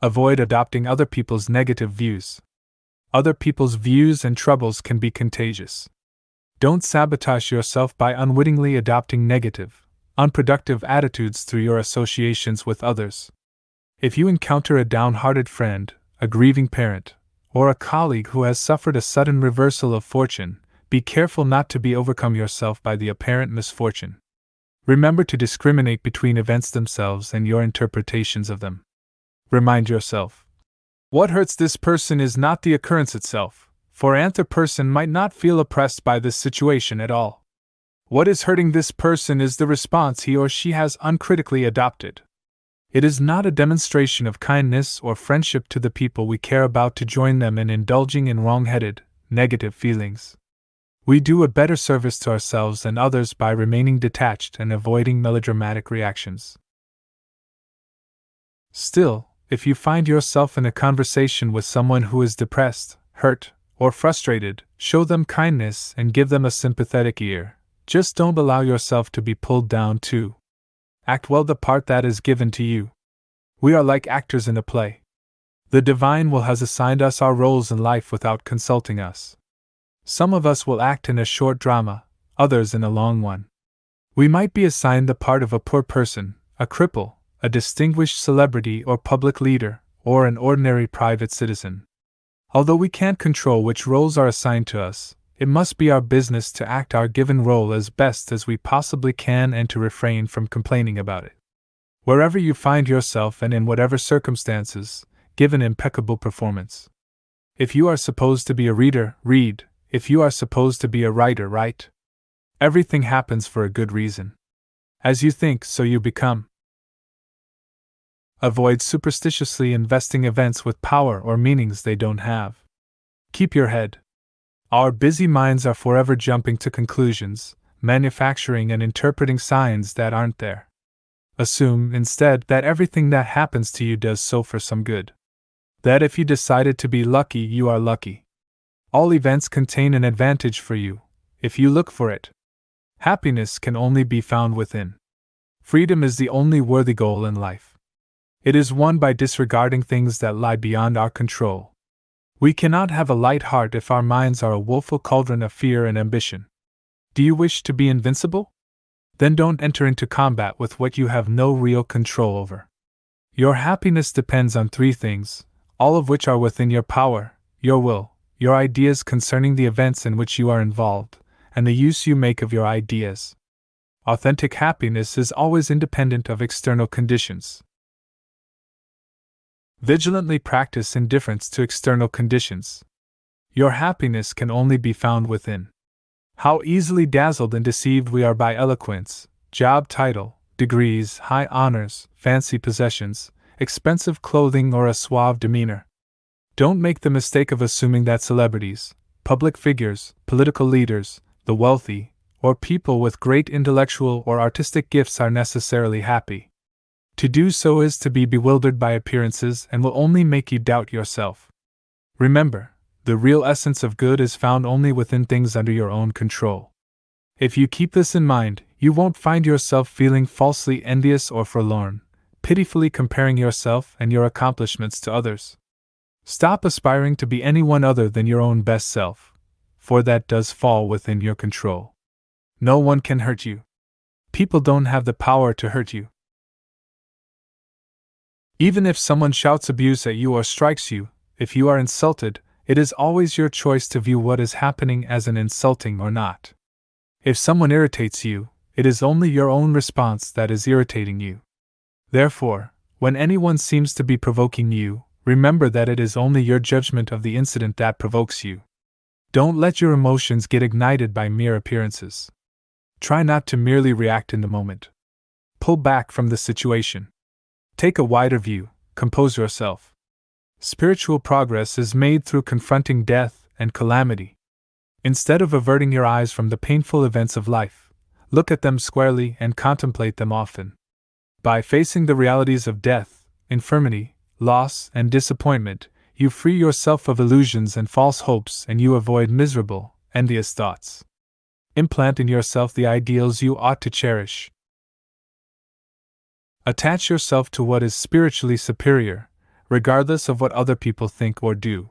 Avoid adopting other people's negative views. Other people's views and troubles can be contagious. Don't sabotage yourself by unwittingly adopting negative, unproductive attitudes through your associations with others. If you encounter a downhearted friend, a grieving parent, or a colleague who has suffered a sudden reversal of fortune, be careful not to be overcome yourself by the apparent misfortune. Remember to discriminate between events themselves and your interpretations of them. Remind yourself, what hurts this person is not the occurrence itself, for another person might not feel oppressed by this situation at all. What is hurting this person is the response he or she has uncritically adopted. It is not a demonstration of kindness or friendship to the people we care about to join them in indulging in wrong-headed, negative feelings. We do a better service to ourselves and others by remaining detached and avoiding melodramatic reactions. Still, if you find yourself in a conversation with someone who is depressed, hurt, or frustrated, show them kindness and give them a sympathetic ear. Just don't allow yourself to be pulled down too. Act well the part that is given to you. We are like actors in a play. The divine will has assigned us our roles in life without consulting us. Some of us will act in a short drama, others in a long one. We might be assigned the part of a poor person, a cripple, a distinguished celebrity or public leader, or an ordinary private citizen. Although we can't control which roles are assigned to us, it must be our business to act our given role as best as we possibly can and to refrain from complaining about it. Wherever you find yourself and in whatever circumstances, give an impeccable performance. If you are supposed to be a reader, read. If you are supposed to be a writer, write. Everything happens for a good reason. As you think, so you become. Avoid superstitiously investing events with power or meanings they don't have. Keep your head. Our busy minds are forever jumping to conclusions, manufacturing and interpreting signs that aren't there. Assume, instead, that everything that happens to you does so for some good. That if you decided to be lucky, you are lucky. All events contain an advantage for you, if you look for it. Happiness can only be found within. Freedom is the only worthy goal in life. It is won by disregarding things that lie beyond our control. We cannot have a light heart if our minds are a woeful cauldron of fear and ambition. Do you wish to be invincible? Then don't enter into combat with what you have no real control over. Your happiness depends on three things, all of which are within your power: your will, your ideas concerning the events in which you are involved, and the use you make of your ideas. Authentic happiness is always independent of external conditions. Vigilantly practice indifference to external conditions. Your happiness can only be found within. How easily dazzled and deceived we are by eloquence, job title, degrees, high honors, fancy possessions, expensive clothing, or a suave demeanor. Don't make the mistake of assuming that celebrities, public figures, political leaders, the wealthy, or people with great intellectual or artistic gifts are necessarily happy. To do so is to be bewildered by appearances and will only make you doubt yourself. Remember, the real essence of good is found only within things under your own control. If you keep this in mind, you won't find yourself feeling falsely envious or forlorn, pitifully comparing yourself and your accomplishments to others. Stop aspiring to be anyone other than your own best self, for that does fall within your control. No one can hurt you. People don't have the power to hurt you. Even if someone shouts abuse at you or strikes you, if you are insulted, it is always your choice to view what is happening as an insulting or not. If someone irritates you, it is only your own response that is irritating you. Therefore, when anyone seems to be provoking you, remember that it is only your judgment of the incident that provokes you. Don't let your emotions get ignited by mere appearances. Try not to merely react in the moment. Pull back from the situation. Take a wider view, compose yourself. Spiritual progress is made through confronting death and calamity. Instead of averting your eyes from the painful events of life, look at them squarely and contemplate them often. By facing the realities of death, infirmity, loss, and disappointment, you free yourself of illusions and false hopes, and you avoid miserable, envious thoughts. Implant in yourself the ideals you ought to cherish. Attach yourself to what is spiritually superior, regardless of what other people think or do.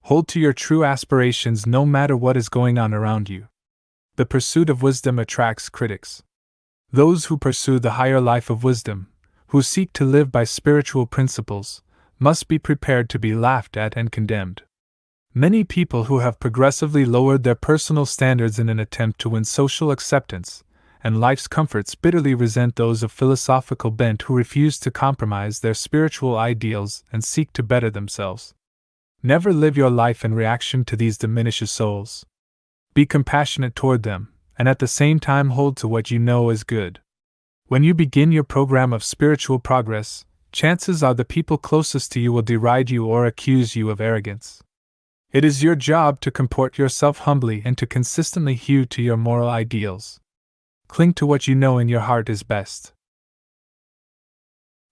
Hold to your true aspirations no matter what is going on around you. The pursuit of wisdom attracts critics. Those who pursue the higher life of wisdom, who seek to live by spiritual principles, must be prepared to be laughed at and condemned. Many people who have progressively lowered their personal standards in an attempt to win social acceptance and life's comforts bitterly resent those of philosophical bent who refuse to compromise their spiritual ideals and seek to better themselves. Never live your life in reaction to these diminished souls. Be compassionate toward them, and at the same time hold to what you know is good. When you begin your program of spiritual progress, chances are the people closest to you will deride you or accuse you of arrogance. It is your job to comport yourself humbly and to consistently hew to your moral ideals. Cling to what you know in your heart is best.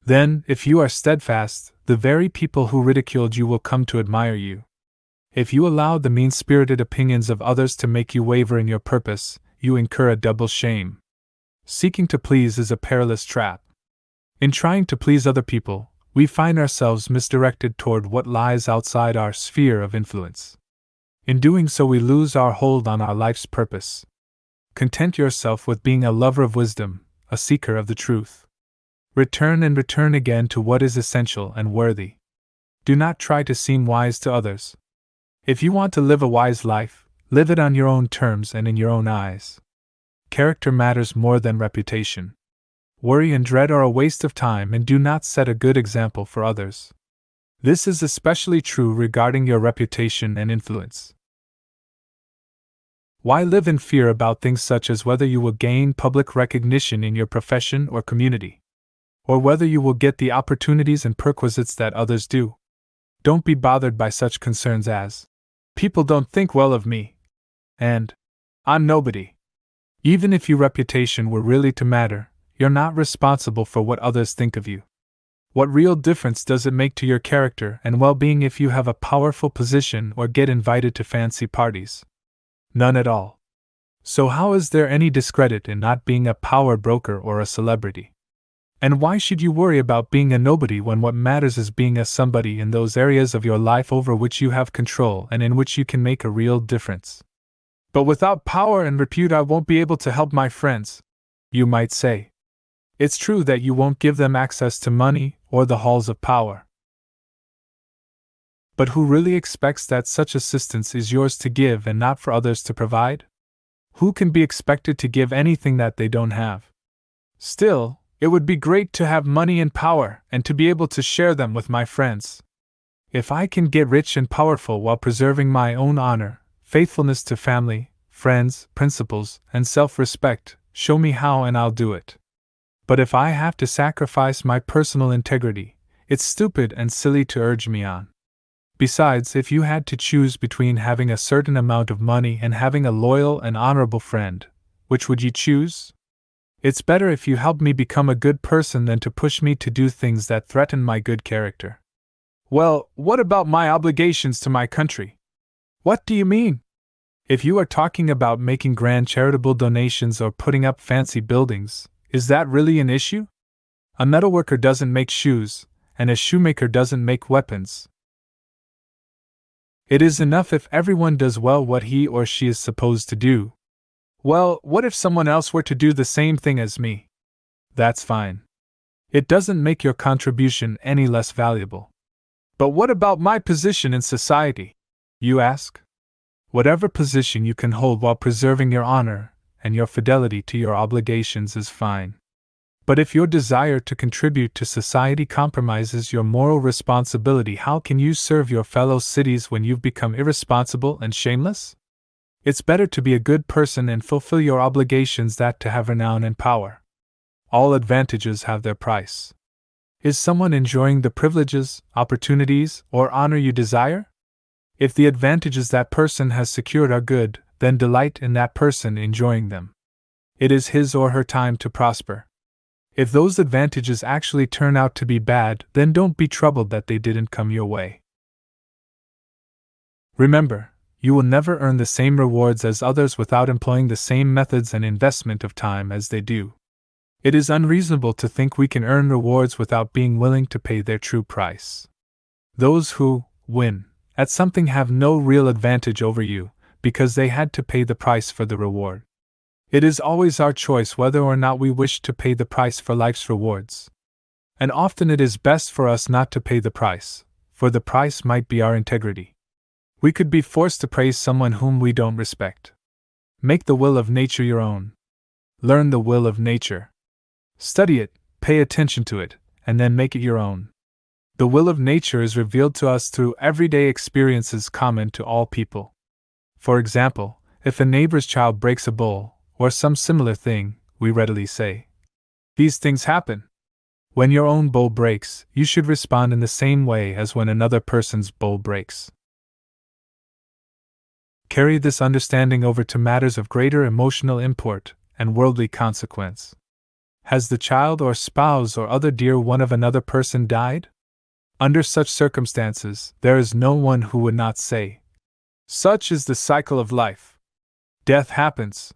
Then, if you are steadfast, the very people who ridiculed you will come to admire you. If you allow the mean-spirited opinions of others to make you waver in your purpose, you incur a double shame. Seeking to please is a perilous trap. In trying to please other people, we find ourselves misdirected toward what lies outside our sphere of influence. In doing so, we lose our hold on our life's purpose. Content yourself with being a lover of wisdom, a seeker of the truth. Return and return again to what is essential and worthy. Do not try to seem wise to others. If you want to live a wise life, live it on your own terms and in your own eyes. Character matters more than reputation. Worry and dread are a waste of time and do not set a good example for others. This is especially true regarding your reputation and influence. Why live in fear about things such as whether you will gain public recognition in your profession or community? Or whether you will get the opportunities and perquisites that others do? Don't be bothered by such concerns as, people don't think well of me, and I'm nobody. Even if your reputation were really to matter, you're not responsible for what others think of you. What real difference does it make to your character and well-being if you have a powerful position or get invited to fancy parties? None at all. So how is there any discredit in not being a power broker or a celebrity? And why should you worry about being a nobody when what matters is being a somebody in those areas of your life over which you have control and in which you can make a real difference? But without power and repute I won't be able to help my friends, you might say. It's true that you won't give them access to money or the halls of power. But who really expects that such assistance is yours to give and not for others to provide? Who can be expected to give anything that they don't have? Still, it would be great to have money and power and to be able to share them with my friends. If I can get rich and powerful while preserving my own honor, faithfulness to family, friends, principles, and self-respect, show me how and I'll do it. But if I have to sacrifice my personal integrity, it's stupid and silly to urge me on. Besides, if you had to choose between having a certain amount of money and having a loyal and honorable friend, which would you choose? It's better if you help me become a good person than to push me to do things that threaten my good character. Well, what about my obligations to my country? What do you mean? If you are talking about making grand charitable donations or putting up fancy buildings, is that really an issue? A metalworker doesn't make shoes, and a shoemaker doesn't make weapons. It is enough if everyone does well what he or she is supposed to do. Well, what if someone else were to do the same thing as me? That's fine. It doesn't make your contribution any less valuable. But what about my position in society? You ask? Whatever position you can hold while preserving your honor and your fidelity to your obligations is fine. But if your desire to contribute to society compromises your moral responsibility, how can you serve your fellow cities when you've become irresponsible and shameless? It's better to be a good person and fulfill your obligations than to have renown and power. All advantages have their price. Is someone enjoying the privileges, opportunities, or honor you desire? If the advantages that person has secured are good, then delight in that person enjoying them. It is his or her time to prosper. If those advantages actually turn out to be bad, then don't be troubled that they didn't come your way. Remember, you will never earn the same rewards as others without employing the same methods and investment of time as they do. It is unreasonable to think we can earn rewards without being willing to pay their true price. Those who win at something have no real advantage over you, because they had to pay the price for the reward. It is always our choice whether or not we wish to pay the price for life's rewards. And often it is best for us not to pay the price, for the price might be our integrity. We could be forced to praise someone whom we don't respect. Make the will of nature your own. Learn the will of nature. Study it, pay attention to it, and then make it your own. The will of nature is revealed to us through everyday experiences common to all people. For example, if a neighbor's child breaks a bowl, or some similar thing, we readily say, "These things happen." When your own bowl breaks, you should respond in the same way as when another person's bowl breaks. Carry this understanding over to matters of greater emotional import and worldly consequence. Has the child or spouse or other dear one of another person died? Under such circumstances, there is no one who would not say, "Such is the cycle of life. Death happens.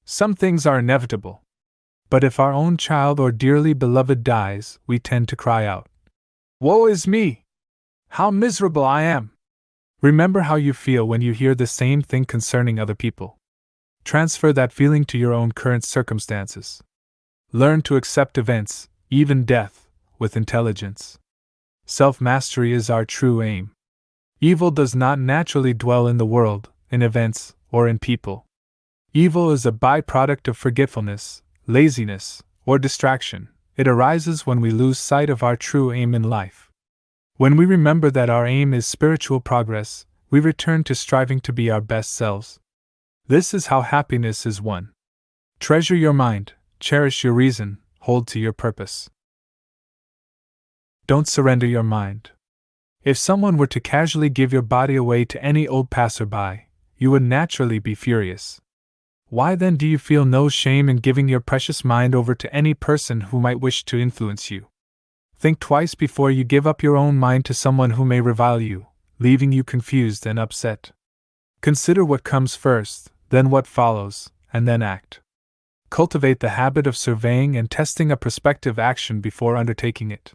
Some things are inevitable." But if our own child or dearly beloved dies, we tend to cry out, "Woe is me! How miserable I am!" Remember how you feel when you hear the same thing concerning other people. Transfer that feeling to your own current circumstances. Learn to accept events, even death, with intelligence. Self-mastery is our true aim. Evil does not naturally dwell in the world, in events, or in people. Evil is a byproduct of forgetfulness, laziness, or distraction. It arises when we lose sight of our true aim in life. When we remember that our aim is spiritual progress, we return to striving to be our best selves. This is how happiness is won. Treasure your mind, cherish your reason, hold to your purpose. Don't surrender your mind. If someone were to casually give your body away to any old passerby, you would naturally be furious. Why then do you feel no shame in giving your precious mind over to any person who might wish to influence you? Think twice before you give up your own mind to someone who may revile you, leaving you confused and upset. Consider what comes first, then what follows, and then act. Cultivate the habit of surveying and testing a prospective action before undertaking it.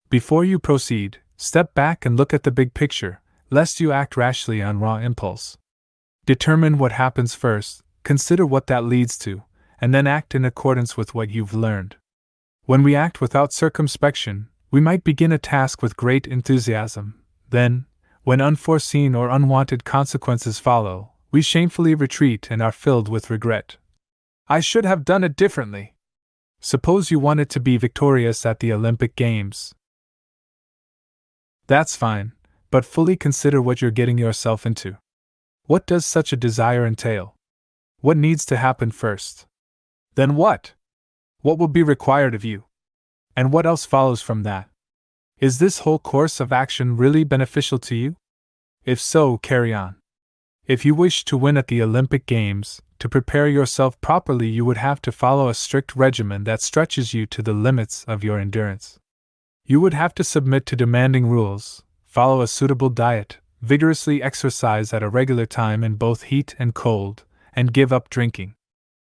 Before you proceed, step back and look at the big picture, lest you act rashly on raw impulse. Determine what happens first, consider what that leads to, and then act in accordance with what you've learned. When we act without circumspection, we might begin a task with great enthusiasm. Then, when unforeseen or unwanted consequences follow, we shamefully retreat and are filled with regret. "I should have done it differently." Suppose you wanted to be victorious at the Olympic Games. That's fine, but fully consider what you're getting yourself into. What does such a desire entail? What needs to happen first? Then what? What will be required of you? And what else follows from that? Is this whole course of action really beneficial to you? If so, carry on. If you wish to win at the Olympic Games, to prepare yourself properly you would have to follow a strict regimen that stretches you to the limits of your endurance. You would have to submit to demanding rules, follow a suitable diet, vigorously exercise at a regular time in both heat and cold, and give up drinking.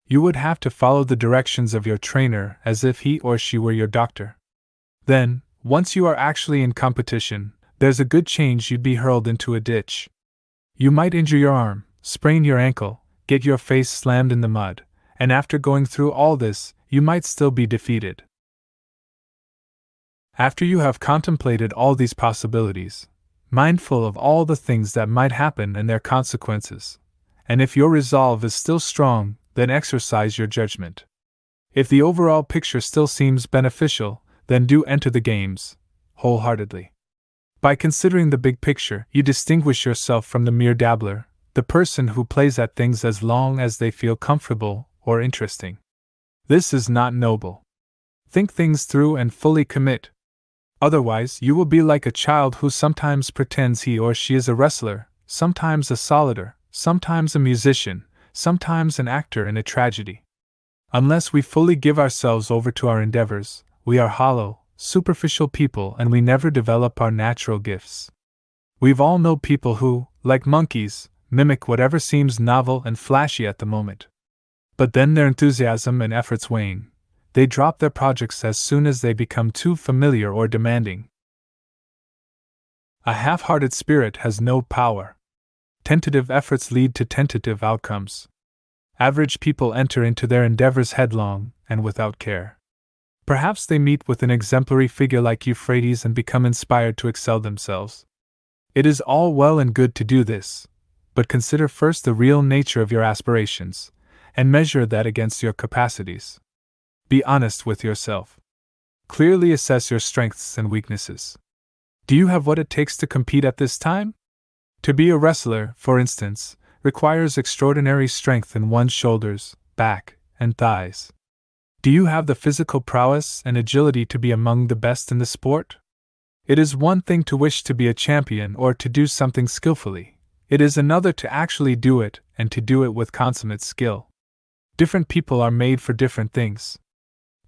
You would have to follow the directions of your trainer as if he or she were your doctor. Then, once you are actually in competition, there's a good chance you'd be hurled into a ditch. You might injure your arm, sprain your ankle, get your face slammed in the mud, and after going through all this, you might still be defeated. After you have contemplated all these possibilities, mindful of all the things that might happen and their consequences, and if your resolve is still strong, then exercise your judgment. If the overall picture still seems beneficial, then do enter the games, wholeheartedly. By considering the big picture, you distinguish yourself from the mere dabbler, the person who plays at things as long as they feel comfortable or interesting. This is not noble. Think things through and fully commit. Otherwise, you will be like a child who sometimes pretends he or she is a wrestler, sometimes a solitaire, sometimes a musician, sometimes an actor in a tragedy. Unless we fully give ourselves over to our endeavors, we are hollow, superficial people and we never develop our natural gifts. We've all known people who, like monkeys, mimic whatever seems novel and flashy at the moment. But then their enthusiasm and efforts wane. They drop their projects as soon as they become too familiar or demanding. A half-hearted spirit has no power. Tentative efforts lead to tentative outcomes. Average people enter into their endeavors headlong and without care. Perhaps they meet with an exemplary figure like Euphrates and become inspired to excel themselves. It is all well and good to do this, but consider first the real nature of your aspirations, and measure that against your capacities. Be honest with yourself. Clearly assess your strengths and weaknesses. Do you have what it takes to compete at this time? To be a wrestler, for instance, requires extraordinary strength in one's shoulders, back, and thighs. Do you have the physical prowess and agility to be among the best in the sport? It is one thing to wish to be a champion or to do something skillfully. It is another to actually do it, and to do it with consummate skill. Different people are made for different things.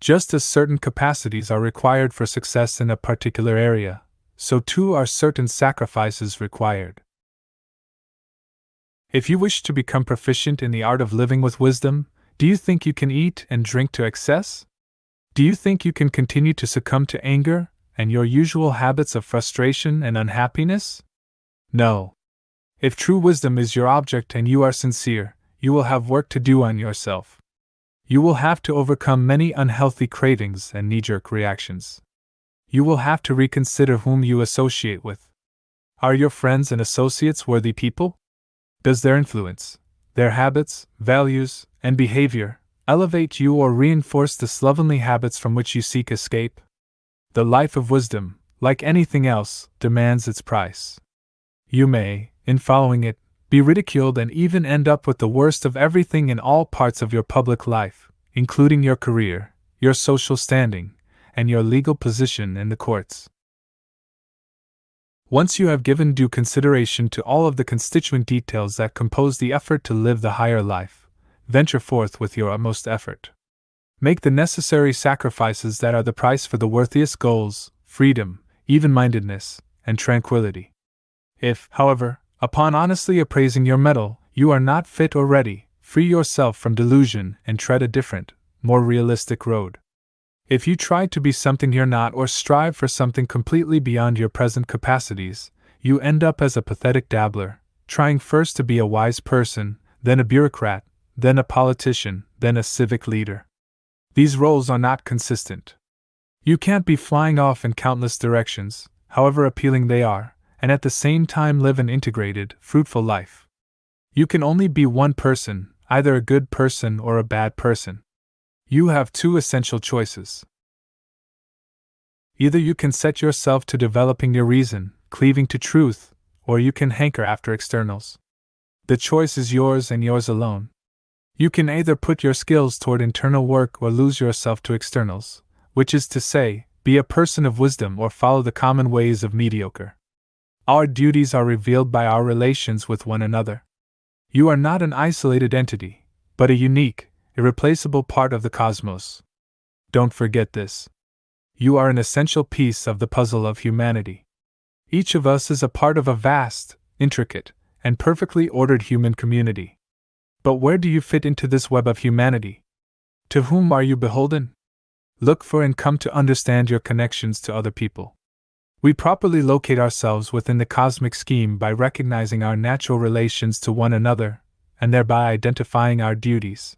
Just as certain capacities are required for success in a particular area, so too are certain sacrifices required. If you wish to become proficient in the art of living with wisdom, do you think you can eat and drink to excess? Do you think you can continue to succumb to anger and your usual habits of frustration and unhappiness? No. If true wisdom is your object and you are sincere, you will have work to do on yourself. You will have to overcome many unhealthy cravings and knee-jerk reactions. You will have to reconsider whom you associate with. Are your friends and associates worthy people? Does their influence, their habits, values, and behavior elevate you or reinforce the slovenly habits from which you seek escape? The life of wisdom, like anything else, demands its price. You may, in following it, be ridiculed and even end up with the worst of everything in all parts of your public life, including your career, your social standing, and your legal position in the courts. Once you have given due consideration to all of the constituent details that compose the effort to live the higher life, venture forth with your utmost effort. Make the necessary sacrifices that are the price for the worthiest goals, freedom, even-mindedness, and tranquility. If, however, upon honestly appraising your mettle, you are not fit or ready, free yourself from delusion and tread a different, more realistic road. If you try to be something you're not or strive for something completely beyond your present capacities, you end up as a pathetic dabbler, trying first to be a wise person, then a bureaucrat, then a politician, then a civic leader. These roles are not consistent. You can't be flying off in countless directions, however appealing they are, and at the same time live an integrated, fruitful life. You can only be one person, either a good person or a bad person. You have two essential choices. Either you can set yourself to developing your reason, cleaving to truth, or you can hanker after externals. The choice is yours and yours alone. You can either put your skills toward internal work or lose yourself to externals, which is to say, be a person of wisdom or follow the common ways of mediocre. Our duties are revealed by our relations with one another. You are not an isolated entity, but a unique, irreplaceable part of the cosmos. Don't forget this. You are an essential piece of the puzzle of humanity. Each of us is a part of a vast, intricate, and perfectly ordered human community. But where do you fit into this web of humanity? To whom are you beholden? Look for and come to understand your connections to other people. We properly locate ourselves within the cosmic scheme by recognizing our natural relations to one another, and thereby identifying our duties.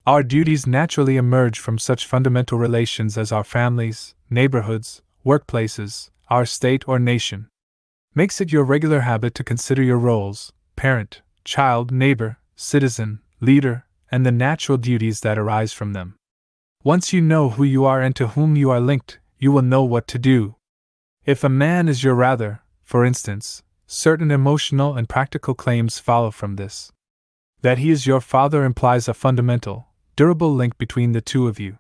Our duties naturally emerge from such fundamental relations as our families, neighborhoods, workplaces, our state or nation. Makes it your regular habit to consider your roles, parent, child, neighbor, citizen, leader, and the natural duties that arise from them. Once you know who you are and to whom you are linked, you will know what to do. If a man is your rather, for instance, certain emotional and practical claims follow from this. That he is your father implies a fundamental, durable link between the two of you.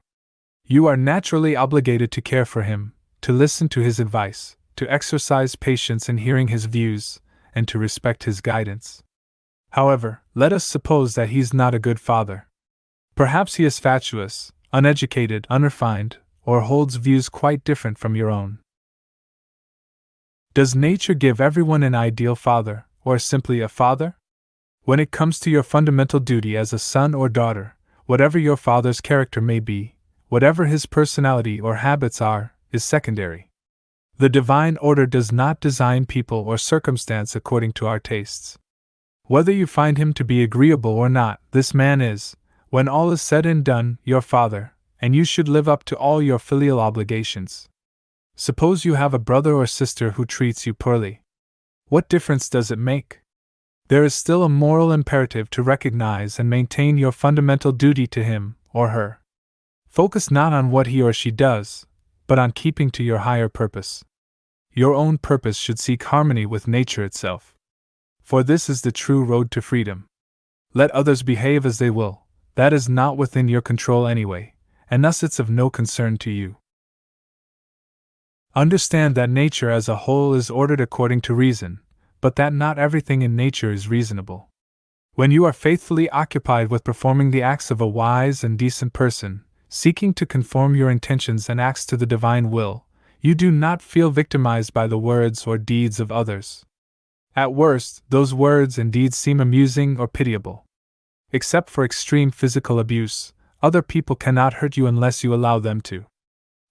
You are naturally obligated to care for him, to listen to his advice, to exercise patience in hearing his views, and to respect his guidance. However, let us suppose that he's not a good father. Perhaps he is fatuous, uneducated, unrefined, or holds views quite different from your own. Does nature give everyone an ideal father, or simply a father? When it comes to your fundamental duty as a son or daughter, whatever your father's character may be, whatever his personality or habits are, is secondary. The divine order does not design people or circumstance according to our tastes. Whether you find him to be agreeable or not, this man is, when all is said and done, your father, and you should live up to all your filial obligations. Suppose you have a brother or sister who treats you poorly. What difference does it make? There is still a moral imperative to recognize and maintain your fundamental duty to him or her. Focus not on what he or she does, but on keeping to your higher purpose. Your own purpose should seek harmony with nature itself. For this is the true road to freedom. Let others behave as they will, that is not within your control anyway, and thus it's of no concern to you. Understand that nature as a whole is ordered according to reason, but that not everything in nature is reasonable. When you are faithfully occupied with performing the acts of a wise and decent person, seeking to conform your intentions and acts to the divine will, you do not feel victimized by the words or deeds of others. At worst, those words and deeds seem amusing or pitiable. Except for extreme physical abuse, other people cannot hurt you unless you allow them to.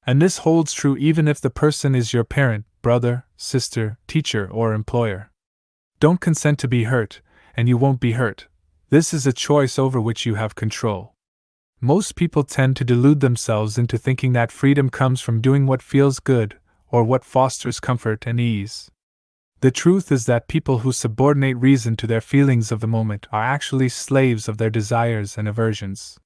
And this holds true even if the person is your parent, brother, sister, teacher, or employer. Don't consent to be hurt, and you won't be hurt. This is a choice over which you have control. Most people tend to delude themselves into thinking that freedom comes from doing what feels good, or what fosters comfort and ease. The truth is that people who subordinate reason to their feelings of the moment are actually slaves of their desires and aversions.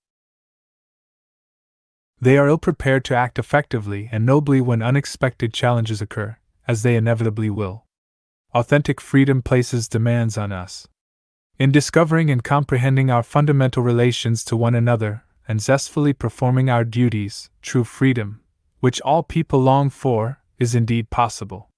They are ill-prepared to act effectively and nobly when unexpected challenges occur, as they inevitably will. Authentic freedom places demands on us. In discovering and comprehending our fundamental relations to one another, and zestfully performing our duties, true freedom, which all people long for, is indeed possible.